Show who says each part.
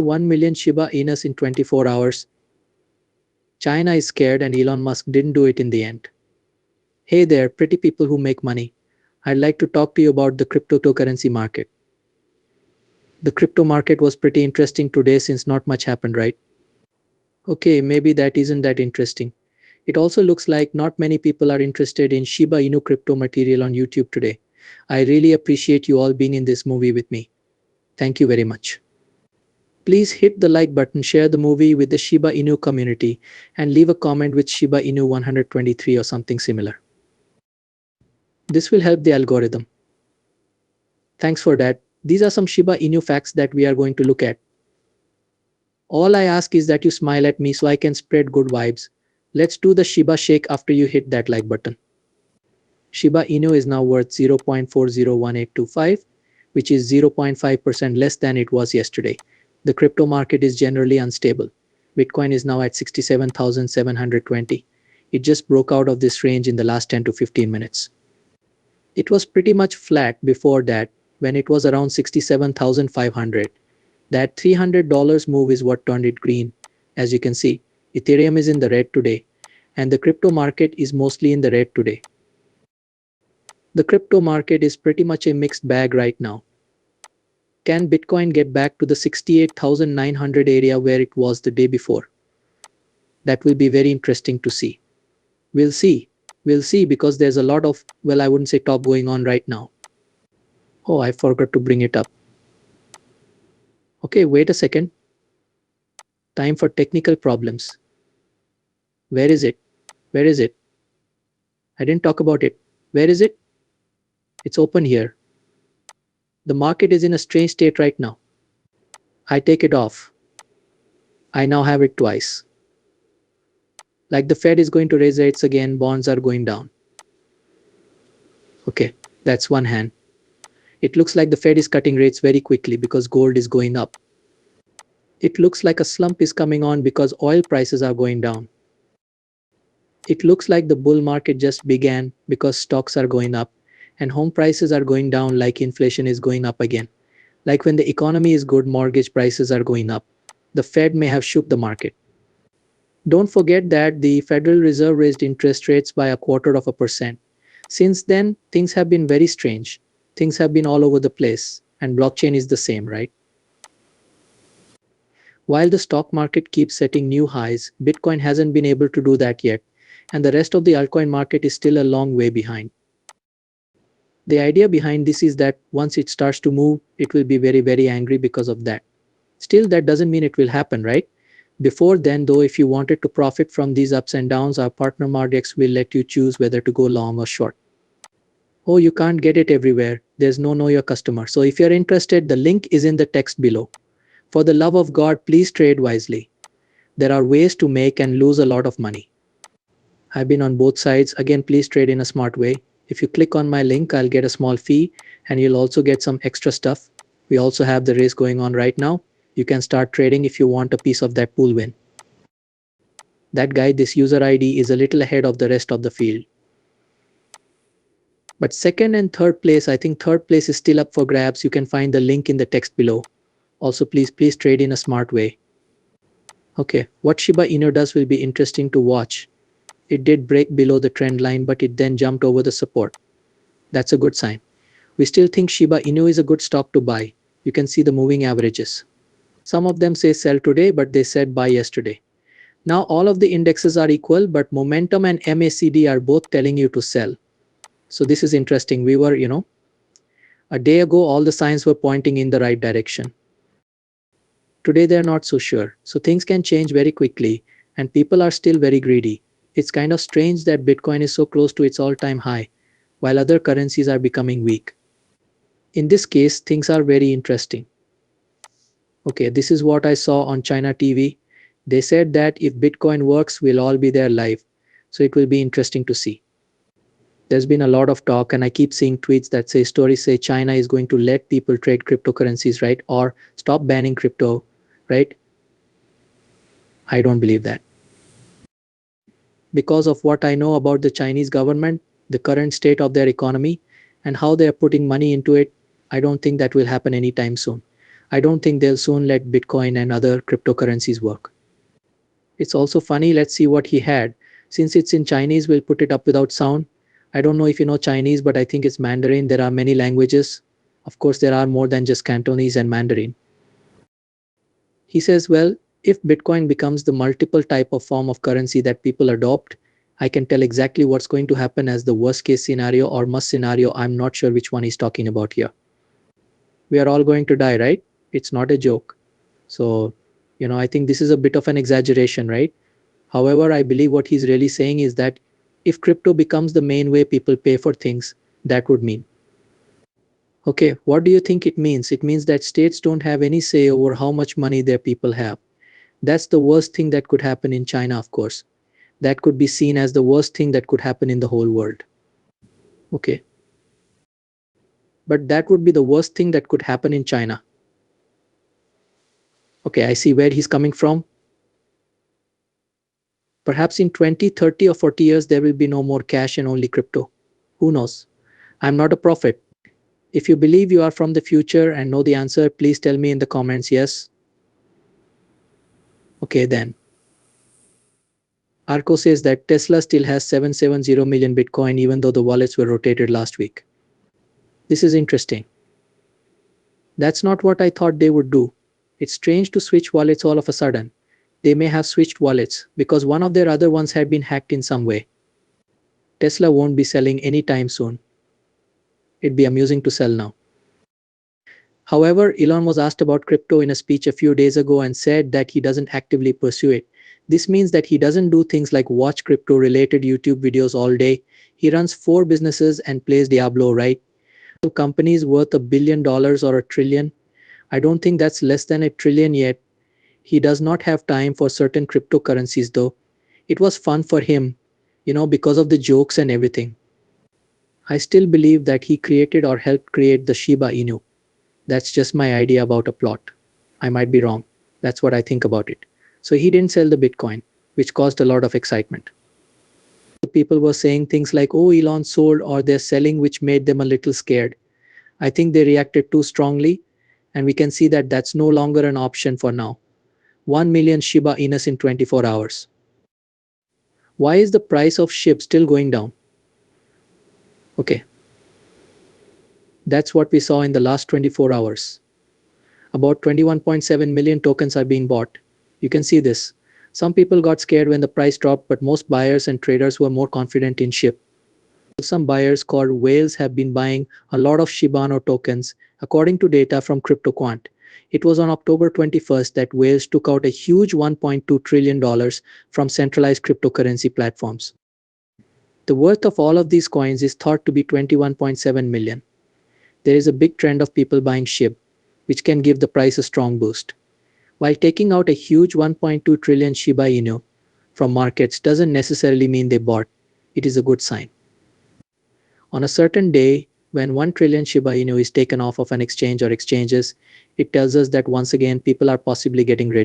Speaker 1: 1 million Shiba Inus in 24 hours. China is scared and Elon Musk didn't do it in the end. Hey there, pretty people who make money. I'd like to talk to you about the cryptocurrency market. The crypto market was pretty interesting today since not much happened, right? Okay, maybe that isn't that interesting. It also looks like not many people are interested in Shiba Inu crypto material on YouTube today. I really appreciate you all being in this movie with me. Thank you very much. Please hit the like button, share the movie with the Shiba Inu community, and leave a comment with Shiba Inu 123 or something similar. This will help the algorithm. Thanks for that. These are some Shiba Inu facts that we are going to look at. All I ask is that you smile at me so I can spread good vibes. Let's do the Shiba shake after you hit that like button. Shiba Inu is now worth 0.401825, which is 0.5% less than it was yesterday. The crypto market is generally unstable. Bitcoin is now at 67,720. It just broke out of this range in the last 10 to 15 minutes. It was pretty much flat before that when it was around 67,500. That $300 move is what turned it green. As you can see, Ethereum is in the red today, and the crypto market is mostly in the red today. The crypto market is pretty much a mixed bag right now. Can Bitcoin get back to the 68,900 area where it was the day before? That will be very interesting to see. We'll see. We'll see because there's a lot of, well, I wouldn't say top going on right now. Oh, I forgot to bring it up. Okay, wait a second. Time for technical problems. Where is it? Where is it? I didn't talk about it. Where is it? It's open here. The market is in a strange state right now. I take it off. I now have it twice. Like the Fed is going to raise rates again, bonds are going down. Okay, that's one hand. It looks like the Fed is cutting rates very quickly because gold is going up. It looks like a slump is coming on because oil prices are going down. It looks like the bull market just began because stocks are going up and home prices are going down like inflation is going up again. Like when the economy is good, mortgage prices are going up. The Fed may have shook the market. Don't forget that the Federal Reserve raised interest rates by 0.25%. Since then, things have been very strange. Things have been all over the place, and blockchain is the same, right? While the stock market keeps setting new highs, Bitcoin hasn't been able to do that yet, and the rest of the altcoin market is still a long way behind. The idea behind this is that once it starts to move, it will be very, very angry because of that. Still, that doesn't mean it will happen, right? Before then, though, if you wanted to profit from these ups and downs, our partner Mardex will let you choose whether to go long or short. Oh, you can't get it everywhere. There's no know your customer. So if you're interested, the link is in the text below. For the love of God, please trade wisely. There are ways to make and lose a lot of money. I've been on both sides. Again, please trade in a smart way. If you click on my link, I'll get a small fee and you'll also get some extra stuff. We also have the race going on right now. You can start trading if you want a piece of that pool win. That guy, this user ID is a little ahead of the rest of the field. But second and third place, I think third place is still up for grabs. You can find the link in the text below. Also, please trade in a smart way. Okay, what Shiba Inu does will be interesting to watch. It did break below the trend line, but it then jumped over the support. That's a good sign. We still think Shiba Inu is a good stock to buy. You can see the moving averages. Some of them say sell today, but they said buy yesterday. Now all of the indexes are equal, but momentum and MACD are both telling you to sell. So this is interesting. We were, a day ago, all the signs were pointing in the right direction. Today, they're not so sure. So things can change very quickly, and people are still very greedy. It's kind of strange that Bitcoin is so close to its all-time high, while other currencies are becoming weak. In this case, things are very interesting. Okay, this is what I saw on China TV. They said that if Bitcoin works, we'll all be there live. So it will be interesting to see. There's been a lot of talk, and I keep seeing tweets that say stories say China is going to let people trade cryptocurrencies, right? Or stop banning crypto, right? I don't believe that. Because of what I know about the Chinese government, the current state of their economy, and how they are putting money into it, I don't think that will happen anytime soon. I don't think they'll soon let Bitcoin and other cryptocurrencies work. It's also funny, let's see what he had. Since it's in Chinese, we'll put it up without sound. I don't know if you know Chinese, but I think it's Mandarin. There are many languages. Of course, there are more than just Cantonese and Mandarin. He says, well, if Bitcoin becomes the multiple type of form of currency that people adopt, I can tell exactly what's going to happen as the worst case scenario or must scenario. I'm not sure which one he's talking about here. We are all going to die, right? It's not a joke. So, I think this is a bit of an exaggeration, right? However, I believe what he's really saying is that if crypto becomes the main way people pay for things, that would mean. Okay, what do you think it means? It means that states don't have any say over how much money their people have. That's the worst thing that could happen in China, of course. That could be seen as the worst thing that could happen in the whole world. Okay, but that would be the worst thing that could happen in China. Okay, I see where he's coming from. Perhaps in 20, 30, or 40 years, there will be no more cash and only crypto. Who knows? I'm not a prophet. If you believe you are from the future and know the answer, please tell me in the comments yes. Okay, then. Arco says that Tesla still has 770 million Bitcoin even though the wallets were rotated last week. This is interesting. That's not what I thought they would do. It's strange to switch wallets all of a sudden. They may have switched wallets because one of their other ones had been hacked in some way. Tesla won't be selling anytime soon. It'd be amusing to sell now. However, Elon was asked about crypto in a speech a few days ago and said that he doesn't actively pursue it. This means that he doesn't do things like watch crypto related YouTube videos all day. He runs 4 businesses and plays Diablo, right? Companies worth $1 billion or $1 trillion. I don't think that's less than $1 trillion yet. He does not have time for certain cryptocurrencies though. It was fun for him, because of the jokes and everything. I still believe that he created or helped create the Shiba Inu. That's just my idea about a plot. I might be wrong. That's what I think about it. So he didn't sell the Bitcoin, which caused a lot of excitement. People were saying things like, oh, Elon sold or they're selling, which made them a little scared. I think they reacted too strongly, and we can see that that's no longer an option for now. 1 million Shiba Inus in 24 hours. Why is the price of SHIB still going down? Okay. That's what we saw in the last 24 hours. About 21.7 million tokens are being bought. You can see this. Some people got scared when the price dropped, but most buyers and traders were more confident in SHIB. Some buyers called whales have been buying a lot of Shiba Inu tokens, according to data from CryptoQuant. It was on October 21st that whales took out a huge $1.2 trillion from centralized cryptocurrency platforms. The worth of all of these coins is thought to be 21.7 million. There is a big trend of people buying SHIB, which can give the price a strong boost. While taking out a huge 1.2 trillion Shiba Inu from markets doesn't necessarily mean they bought, it is a good sign. On a certain day, when 1 trillion Shiba Inu is taken off of an exchange or exchanges, it tells us that once again people are possibly getting ready.